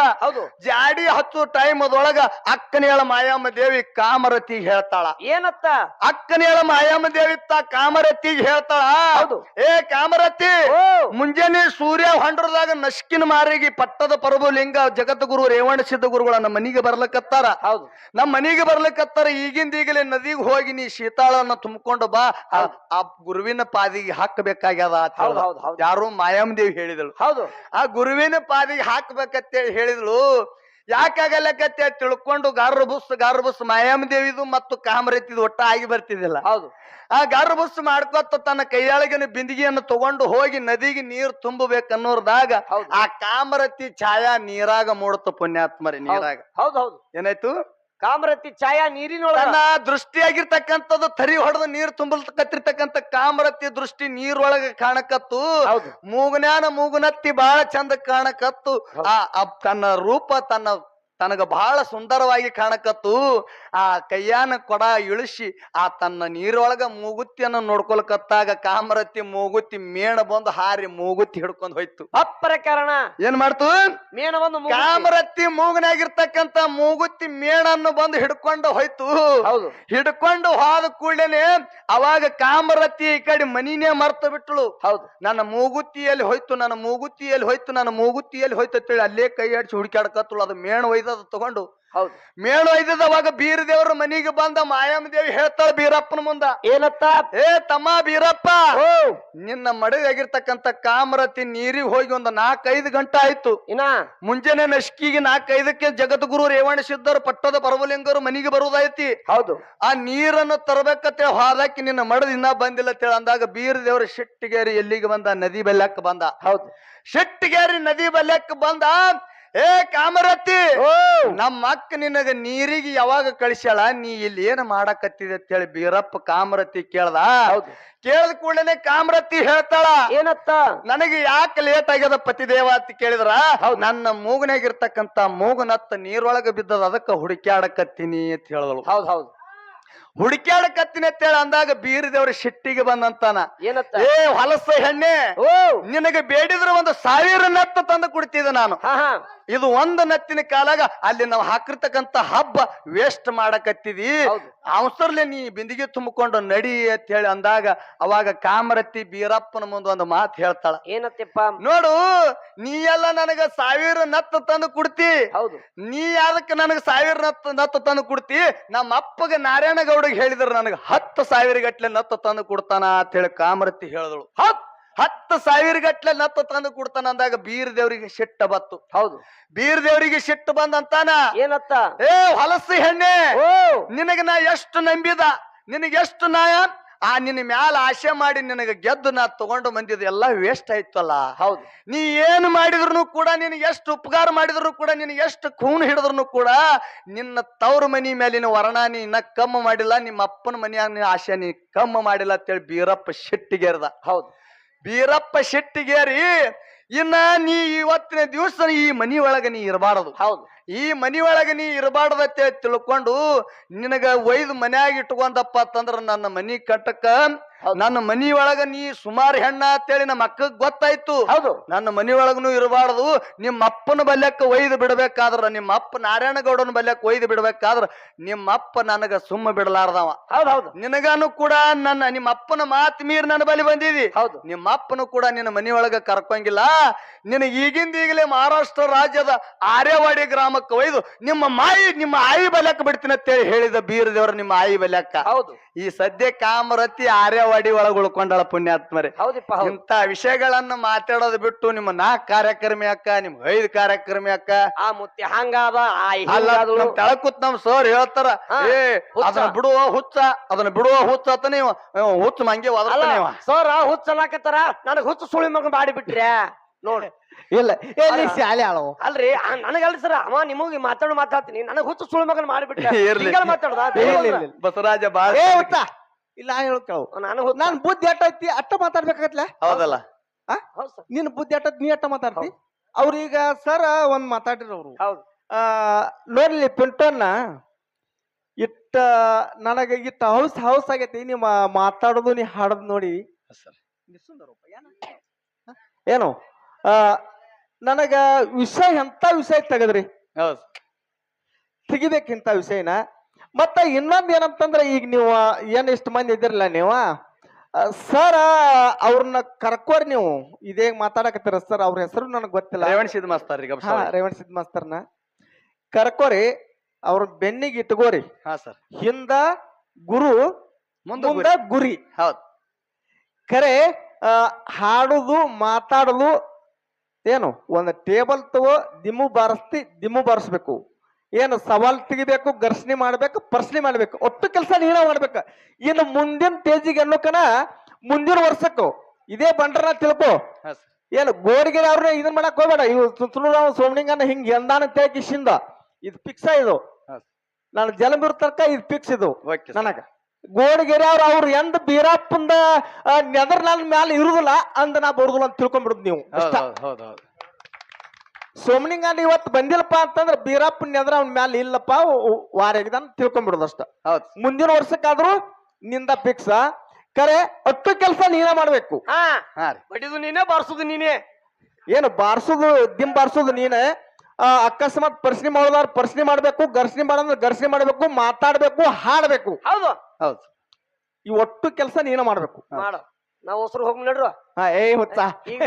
ಜಾಡಿ ಹಚ್ಚು ಟೈಮ್ ಅದೊಳಗ ಅಕ್ಕನೇಳ ಮಾಯಮ್ಮ ದೇವಿ ಕಾಮರತಿಗೆ ಹೇಳ್ತಾಳ. ಏನತ್ತ? ಅಕ್ಕನೇಳ ಮಾಯಮ್ಮ ದೇವಿ ಕಾಮರತಿಗೆ ಹೇಳ್ತಾಳ, ಏ ಕಾಮರತಿ, ಮುಂಜಾನೆ ಸೂರ್ಯ ಹೊಂಡ್ರದಾಗ ನಶ್ಕಿನ ಮಾರಿಗೆ ಪಟ್ಟದ ಪರಬೋಲಿಂಗ ಜಗದ್ಗುರು ರೇವಣ ಸಿದ್ಧ ಗುರುಗಳ ನಮ್ಮ ಮನಿಗೆ ಬರ್ಲಕತ್ತಾರ. ನಮ್ಮ ಮನಿಗೆ ಬರ್ಲಕತ್ತಾರ. ಈಗಿಂದೀಗಲೇ ನದಿಗೆ ಹೋಗಿ ನೀ ಶೀತಾಳನ್ನ ತುಂಬಿಕೊಂಡು ಬಾ, ಆ ಗುರುವಿನ ಪಾದಿಗೆ ಹಾಕಬೇಕಾಗ್ಯದ. ಯಾರು ಮಾಯಮ್ಮದೇವಿ ಹೇಳಿದಳು. ಆ ಗುರುವಿನ ಪಾದಿಗೆ ಹಾಕ್ಬೇಕಂತೇಳಿ ಹೇಳಿದಳು. ಯಾಕಾಗಲ್ಲಕತ್ತೆ ತಿಳ್ಕೊಂಡು ಗಾರ್ಬುಸ್ ಮಾಯಮ್ಮದೇವಿದು ಮತ್ತು ಕಾಮರತಿದು ಒಟ್ಟ ಆಗಿ ಬರ್ತಿದ್ದಿಲ್ಲ. ಆ ಗಾರ್ಬುಸ್ ಮಾಡ್ಕೊತ ತನ್ನ ಕೈಯಾಳಗಿನ ಬಿಂದಿಗೆಯನ್ನು ತಗೊಂಡು ಹೋಗಿ ನದಿಗೆ ನೀರು ತುಂಬಬೇಕನ್ನೋರ್ದಾಗ ಆ ಕಾಮರತಿ ಛಾಯಾ ನೀರಾಗ ಮೂಡುತ್ತ. ಪುಣ್ಯಾತ್ಮರಿ ನೀರಾಗ ಏನಾಯ್ತು? ಕಾಮರತಿ ಛಾಯಾ ನೀರಿನೊಳಗ ತನ್ನ ದೃಷ್ಟಿಯಾಗಿರ್ತಕ್ಕಂಥದ್ದು ತರಿ ಹೊಡೆದು ನೀರು ತುಂಬಲ್ಕತ್ತಿರ್ತಕ್ಕಂಥ ಕಾಮರತಿ ದೃಷ್ಟಿ ನೀರೊಳಗ ಕಾಣಕತ್ತು. ಮೂಗುನತ್ತಿ ಬಹಳ ಚಂದ ಕಾಣಕತ್ತು. ತನ್ನ ರೂಪ, ತನ್ನ ತನಗ ಬಹಳ ಸುಂದರವಾಗಿ ಕಾಣಕತ್ತು. ಆ ಕೈಯಾನ ಕೊಡ ಇಳಿಸಿ ಆ ತನ್ನ ನೀರೊಳಗ ಮೂಗುತ್ತಿಯನ್ನು ನೋಡ್ಕೊಳಕತ್ತಾಗ ಕಾಮರತಿ ಮೂಗುತ್ತಿ ಮೇಣ ಬಂದು ಹಾರಿ ಮೂಗುತ್ತಿ ಹಿಡ್ಕೊಂಡ್ ಹೋಯ್ತು. ಅಪ್ರಕರಣ ಏನ್ ಮಾಡ್ತು? ಮೇಣ ಒಂದು ಕಾಮರತಿ ಮೂಗನಾಗಿರ್ತಕ್ಕಂತ ಮೂಗುತ್ತಿ ಮೇಣನ್ನು ಬಂದು ಹಿಡ್ಕೊಂಡು ಹೋಯ್ತು. ಹೌದು. ಹಿಡ್ಕೊಂಡು ಹೋದ ಕೂಡಲೇನೆ ಅವಾಗ ಕಾಮರತಿ ಈ ಕಡೆ ಮನಿನೇ ಮರ್ತ ಬಿಟ್ಟಳು. ಹೌದು. ನನ್ನ ಮೂಗುತ್ತಿಯಲ್ಲಿ ಹೋಯ್ತು, ನನ್ನ ಮೂಗುತ್ತಿಯಲ್ಲಿ ಹೋಯ್ತು, ನನ್ನ ಮೂಗುತ್ತಿಯಲ್ಲಿ ಹೋಯ್ತು ಅಂತೇಳಿ ಅಲ್ಲೇ ಕೈ ಆಡಿಸಿ ಹುಡುಕಾಡ್ಕತ್ತಳು. ಅದು ಮೇಣ ಒಯ್ದದ ತಗೊಂಡು. ಹೌದು. ಮೇಣ ಒಯ್ದದ ಅವಾಗ ಬೀರದೇವ್ರ ಮನಿಗೆ ಬಂದ ಮಾಯಮ್ಮ ದೇವಿ ಹೇಳ್ತಾಳ ಬೀರಪ್ಪನ ಮುಂದ, ಏನತ್ತ? ಏ ತಮ್ಮ ಬೀರಪ್ಪ, ನಿನ್ನ ಮಡಗಾಗಿರ್ತಕ್ಕಂತ ಕಾಮರತಿ ನೀರಿಗೆ ಹೋಗಿ ಒಂದು 4-5 ಗಂಟೆ ಆಯ್ತು. ಮುಂಜಾನೆ ನಶ್ಕಿಗೆ 4-5ಕ್ಕೆ ಜಗದ್ಗುರು ರೇವಣ ಸಿದ್ಧರು ಪಟ್ಟದ ಪರವಲಿಂಗರು ಮನಿಗೆ ಬರುವುದೈತಿ. ಹೌದು. ಆ ನೀರನ್ನು ತರಬೇಕಂತೇಳಿ ಹೋದಾಕಿ ನಿನ್ನ ಮಡದ ಇನ್ನ ಬಂದಿಲ್ಲ ಅಂತೇಳಿ ಅಂದಾಗ ಬೀರದೇವ್ರ ಶೆಟ್ಟಿಗೇರಿ ಎಲ್ಲಿಗೆ ಬಂದ? ನದಿ ಬಲ್ಯಕ್ಕೆ ಬಂದ. ಹೌದು. ಶೆಟ್ಟಿಗೇರಿ ನದಿ ಬಲ್ಯಕ್ಕೆ ಬಂದ. ಏ ಕಾಮರತಿ, ನಮ್ಮ ಅಕ್ಕ ನಿನಗ ನೀರಿಗೆ ಯಾವಾಗ ಕಳಿಸ್ಯಾಳ? ನೀ ಇಲ್ಲಿ ಏನ್ ಮಾಡಕತ್ತಿದೆ ಅಂತೇಳಿ ಬೀರಪ್ಪ ಕಾಮರತಿ ಕೇಳ್ದ. ಕೇಳಿದ ಕೂಡಲೇ ಕಾಮರತಿ ಹೇಳ್ತಾಳ, ಏನತ್ತ? ನನಗೆ ಯಾಕೆ ಲೇಟ್ ಆಗ್ಯದ ಪತಿದೇವ ಅಂತ ಕೇಳಿದ್ರ, ನನ್ನ ಮೂಗನಾಗಿರ್ತಕ್ಕಂತ ಮೂಗನತ್ತ ನೀರೊಳಗ ಬಿದ್ದದ, ಅದಕ್ಕ ಹುಡುಕ್ಯಾಡಕತ್ತೀನಿ ಅಂತ ಹೇಳಿದಳು. ಹೌದ್ ಹೌದು. ಹುಡುಕ್ಯಾಡಕತ್ತೀನಿ ಅಂತ ಹೇಳಿ ಅಂದಾಗ ಬೀರದೇವ್ರ ಶಿಟ್ಟಿಗೆ ಬಂದಂತಾನ, ಏನತ್ತ? ಏ ಹೊಲಸ ಹೆಣ್ಣೆ, ನಿನಗೆ ಬೇಡಿದ್ರೆ 1000 ನತ್ತ ತಂದು ಕೊಡ್ತಿದ್ದೆ ನಾನು. ಇದು 1 ನತ್ತಿನ ಕಾಲಾಗ ಅಲ್ಲಿ ನಾವು ಹಾಕಿರ್ತಕ್ಕಂತ ಹಬ್ಬ ವೇಸ್ಟ್ ಮಾಡಕತ್ತಿದಿ, ಅವಸರ್ಲೆ ನೀ ಬಿಂದಿಗೆ ತುಂಬಿಕೊಂಡು ನಡಿ ಅಂತ ಹೇಳಿ ಅಂದಾಗ ಅವಾಗ ಕಾಮರತಿ ಬೀರಪ್ಪನ ಮುಂದೆ ಒಂದು ಮಾತು ಹೇಳ್ತಾಳ. ಏನತ್ತಪ್ಪ? ನೋಡು, ನೀ ಎಲ್ಲ ನನಗ 1000 ನತ್ತ ತಂದು ಕೊಡ್ತಿ. ಹೌದು. ನೀ ಯಾದಕ್ಕೆ ನನಗ 1000 ನತ್ತ ತಂದು ಕೊಡ್ತಿ? ನಮ್ಮ ಅಪ್ಪಗೆ ನಾರಾಯಣ ಗೌಡಗೆ ಹೇಳಿದ್ರ ನನಗ 10,000 ಗಟ್ಲೆ ನತ್ತ ತಂದು ಕೊಡ್ತಾನ ಅಂತ ಹೇಳಿ ಕಾಮರತಿ ಹೇಳಿದಳು. 10,000 ಗಟ್ಲೆ ನತ್ತ ತಂದು ಕೊಡ್ತಾನ ಅಂದಾಗ ಬೀರದೇವ್ರಿಗೆ ಸಿಟ್ಟ ಬತ್ತು. ಹೌದು. ಬೀರದೇವ್ರಿಗೆ ಸಿಟ್ಟು ಬಂದಂತಾನ, ಏನತ್ತ? ಏ ಹೊಲಸ ಹೆಣ್ಣೆ, ನಿನಗ ನಾ ಎಷ್ಟು ನಂಬಿದ, ನಿನಗೆಷ್ಟು ನಾಯ ಆ ನಿನ್ನ ಮ್ಯಾಲ ಆಶೆ ಮಾಡಿ ನಿನಗ ಗೆದ್ದು ನಾ ತಗೊಂಡು ಬಂದಿದ್ ಎಲ್ಲ ವೇಸ್ಟ್ ಆಯ್ತಲ್ಲ. ಹೌದು. ನೀ ಏನು ಮಾಡಿದ್ರು ಕೂಡ, ನಿನಗೆ ಎಷ್ಟು ಉಪಕಾರ ಮಾಡಿದ್ರು ಕೂಡ, ನಿನಗೆ ಎಷ್ಟು ಖೂನ್ ಹಿಡಿದ್ರು ಕೂಡ ನಿನ್ನ ತವ್ರ ಮನಿ ಮೇಲಿನ ವರ್ಣ ನೀ ಇನ್ನ ಕಮ್ಮಿ ಮಾಡಿಲ್ಲ, ನಿಮ್ಮ ಅಪ್ಪನ ಮನೆಯಾಗ ಆಶೆ ನೀ ಕಮ್ಮಿ ಮಾಡಿಲ್ಲ ಅಂತೇಳಿ ಬೀರಪ್ಪ ಸಿಟ್ಟಿಗೇರ್ದ. ಹೌದು. ಬೀರಪ್ಪ ಶೆಟ್ಟಿಗೇರಿ ಇನ್ನ ನೀ ಇವತ್ತಿನ ದಿವಸ ಈ ಮನಿ ಒಳಗ ನೀ ಇರಬಾರದು. ಹೌದು. ಈ ಮನಿ ಒಳಗ ನೀ ಇರಬಾರ್ದತ್ತೆ ತಿಳ್ಕೊಂಡು ನಿನಗ ಒಯ್ದು ಮನ್ಯಾಗ ಇಟ್ಕೊಂಡಪ್ಪ ಅಂತಂದ್ರ ನನ್ನ ಮನಿ ಕಟ್ಟಕ, ನನ್ನ ಮನಿ ಒಳಗ ನೀ ಸುಮಾರು ಹೆಣ್ಣ ಅಂತೇಳಿ ನಮ್ಮ ಅಕ್ಕಗ್ ಗೊತ್ತಾಯ್ತು. ಹೌದು. ನನ್ನ ಮನಿ ಒಳಗನು ಇರಬಾರ್ದು, ನಿಮ್ಮ ಅಪ್ಪನ ಬಲ್ಯಕ್ಕ ಒಯ್ದು ಬಿಡ್ಬೇಕಾದ್ರ, ನಿಮ್ಮ ಅಪ್ಪ ನಾರಾಯಣ ಗೌಡನ ಬಲ್ಯಕ್ಕ ಒಯ್ದು ಬಿಡ್ಬೇಕಾದ್ರ ನಿಮ್ಮ ಅಪ್ಪ ನನಗ ಸುಮ್ಮ ಬಿಡಲಾರ್ದವ. ಹೌದೌದು. ನಿನಗಾನು ಕೂಡ ನಿಮ್ಮ ಅಪ್ಪನ ಮಾತು ಮೀರಿ ನನ್ನ ಬಲಿ ಬಂದಿದಿ. ಹೌದು. ನಿಮ್ಮ ಅಪ್ಪನು ಕೂಡ ನಿನ್ನ ಮನಿ ಒಳಗ ಕರ್ಕೊಂಗಿಲ್ಲ. ನಿನಗೆ ಈಗಿಂದೀಗಲೇ ಮಹಾರಾಷ್ಟ್ರ ರಾಜ್ಯದ ಆರ್ಯವಾಡಿ ಗ್ರಾಮಕ್ಕೆ ಒಯ್ದು ನಿಮ್ಮ ಆಯಿ ಬಲ್ಯಕ್ಕ ಬಿಡ್ತೀನಿ ಅಂತೇಳಿ ಹೇಳಿದ ಬೀರದೇವ್ರ ನಿಮ್ಮ ಆಯಿ ಬಲ್ಯಕ್ಕ. ಹೌದು. ಈ ಸದ್ಯ ಕಾಮರತಿ ಆರ್ಯವಾಡಿ ಒಳಗ ಉಳ್ಕೊಂಡಳ ಪುಣ್ಯಾತ್ಮರೇ. ಹೌದಪ್ಪ. ಇಂತ ವಿಷಯಗಳನ್ನ ಮಾತಾಡೋದು ಬಿಟ್ಟು ನಿಮ್ಮ 4 ಕಾರ್ಯಕ್ರಮಿ ಅಕ್ಕ, ನಿಮ್ 5 ಕಾರ್ಯಕ್ರಮಿ ಅಕ್ಕ ಆ ಮುತ್ತಿ ಹಂಗಾದ ತೆಳಕುತ್ ನಮ್ ಸರ್ ಹೇಳ್ತಾರ, ಏ ಅದನ್ನ ಬಿಡುವ ಹುಚ್ಚ, ಅದನ್ನ ಬಿಡುವ ಹುಚ್ಚ ಅಂತ ನೀವು ಹುಚ್ಚ ಮಂಗೆ ಸರ್ ಹುಚ್ಚ ಅನ್ನಕತ್ತಾರ, ನನಗ್ ಹುಚ್ಚ ಸುಳಿ ಮಗ ಮಾಡಿಬಿಟ್ರೆ ನೋಡ್ರಿ. ಇಲ್ಲ ಶಾಲೆ ಆಳೋ ಅಲ್ರಿ, ನನಗಲ್ರಿ ಸರ್, ಅವ ನಿಮಗೆ ಮಾತಾಡ್ತೀನಿ, ನನಗ್ ಹುಚ್ಚ ಸುಳಿ ಮಗನ್ ಮಾಡಿಬಿಟ್ರೆ ಬಸವರಾಜ ಬಾಳ ಇಲ್ಲ ಹೇಳ್ಕೇಳು. ನಾನು ಬುದ್ಧಿ ಎಟ್ಟೈತಿ ಅಟ್ಟ ಮಾತಾಡ್ಬೇಕಾಗತ್ಲ. ಹೌದಲ್ಲ? ನಿನ್ ಬುದ್ಧಿ ಎಟ್ಟೈತಿ, ನೀ ಅಟ್ಟ ಮಾತಾಡ್ತಿ. ಅವ್ರೀಗ ಸರ್ ಒಂದ್ ಮಾತಾಡಿರ ಅವ್ರು. ನೋಡ್ಲಿ ಪಿಂಟನ್ನ ನನಗ ಇಟ್ಟ ಹೌಸ್ ಆಗೈತಿ ನೀ ಮಾತಾಡೋದು, ನೀ ಹಾಡೋದು ನೋಡಿ ಏನು ನನಗ ವಿಷಯ ಎಂತ ವಿಷಯ ತೆಗದ್ರಿ, ತೆಗಿಬೇಕಿಂತ ವಿಷಯನ. ಮತ್ತ ಇನ್ನೊಂದ್ ಏನಂತಂದ್ರ, ಈಗ ನೀವು ಏನ್ ಇಷ್ಟ ಮಂದಿ ಇದಿರಲ್ಲ, ನೀವು ಸರ್ ಅವ್ರನ್ನ ಕರ್ಕೋರಿ, ನೀವು ಇದೇ ಮಾತಾಡಕತ್ತೀರ ಸರ್, ಅವ್ರ ಹೆಸರು ನನಗ್ ಗೊತ್ತಿಲ್ಲ. ರೇವಣ ಸಿದ್ಧ ಮಾಸ್ತರ್. ರೇವಣ ಸಿದ್ಧ ಮಾಸ್ತರ್ನ ಕರ್ಕೋರಿ, ಅವ್ರ ಬೆನ್ನಿಗೆ ಇಟ್ಕೋರಿ. ಹಿಂದ ಗುರು, ಮುಂದ ಗುರಿ. ಹೌದು. ಖರೆ ಹಾಡುದು ಮಾತಾಡುದು ಏನು ಒಂದು ಟೇಬಲ್ ತಗೋ ದಿಮ್ಮು ಬಾರಿಸ್ಬೇಕು. ಏನು ಸವಾಲ್ ತೆಗಿಬೇಕು, ಘರ್ಷಣೆ ಮಾಡ್ಬೇಕು, ಪರ್ಸನೆ ಮಾಡ್ಬೇಕು, ಒಟ್ಟು ಕೆಲಸ ನೀನ ಮಾಡ್ಬೇಕು. ಇನ್ನು ಮುಂದಿನ ತೇಜಿಗೆ ಅನ್ನೋಕನ ಮುಂದಿನ ವರ್ಷಕ್ಕೂ ಇದೇ ಬಂಡ್ರನ ತಿಳ್ಕೊ. ಏನು ಗೋಡಿಗೆ ಅವ್ರನ್ನ ಇದನ್ ಮಾಡಕ್ ಹೋಗ್ಬೇಡ. ಇವ್ ಸುತ್ತಲೂ ಸೋಮಲಿಂಗನ ಹಿಂಗ್ ಎಂದಾನ ತೇಕಿಸಿಂದ ಇದು ಫಿಕ್ಸ್ ಇದು. ನಾನು ಜಲಂಬೀರ್ ತರ್ಕ ಇದು ಫಿಕ್ಸ್ ಇದು ನನಗ. ಗೋಡಿಗೆರೆ ಅವ್ರು ಎಂದ ಬೀರಪ್ಪಂದ ನೆದರ್ ನನ್ನ ಮ್ಯಾಲ ಇರುದಿಲ್ಲ ಅಂದ ನಾ ಬರುದಿಲ್ಲ ಅಂತ ತಿಳ್ಕೊಂಡ್ಬಿಡುದು ನೀವು. ಸೋಮನಿಂಗಾನ ಇವತ್ತು ಬಂದಿಲ್ಲಪ್ಪ ಅಂತಂದ್ರ ಬೀರಪ್ಪನ ಎದ್ರ ಅವ್ನ ಮ್ಯಾಲ ಇಲ್ಲಪ್ಪ ವಾರಾಗಿದಾನ ತಿಳ್ಕೊಂಡ್ಬಿಡೋದು ಅಷ್ಟ. ಹೌದ್ ಮುಂದಿನ ವರ್ಷಕ್ಕಾದ್ರೂ ನಿಂದ ಫಿಕ್ಸ್. ಕರೆ ಅಷ್ಟು ಕೆಲಸ ನೀನ ಮಾಡ್ಬೇಕು. ಹಾ ಹಾ ರೀ ಬಡಿದು ನೀನೇ ಬಾರ್ಸುದು ನೀನೇ. ಏನು ಬಾರ್ಸುದು ಬಾರ್ಸುದು ನೀನೆ. ಅಕಸ್ಮಾತ್ ಪ್ರಶ್ನೆ ಮಾಡೋದಾರ ಪ್ರಶ್ನೆ ಮಾಡ್ಬೇಕು, ಘರ್ಷಣೆ ಮಾಡೋದ್ರ ಘರ್ಷಣೆ ಮಾಡ್ಬೇಕು, ಮಾತಾಡ್ಬೇಕು, ಹಾಡ್ಬೇಕು. ಹೌದು ಹೌದ್ ಈ ಒಟ್ಟು ಕೆಲಸ ನೀನ ಮಾಡ್ಬೇಕು. ಮಾಡು. ನಾವು ಹೊಸರು ಹೋಗಿ ನಡ್ರು ಹಾ ಹುಚ್ಚ ಈಗ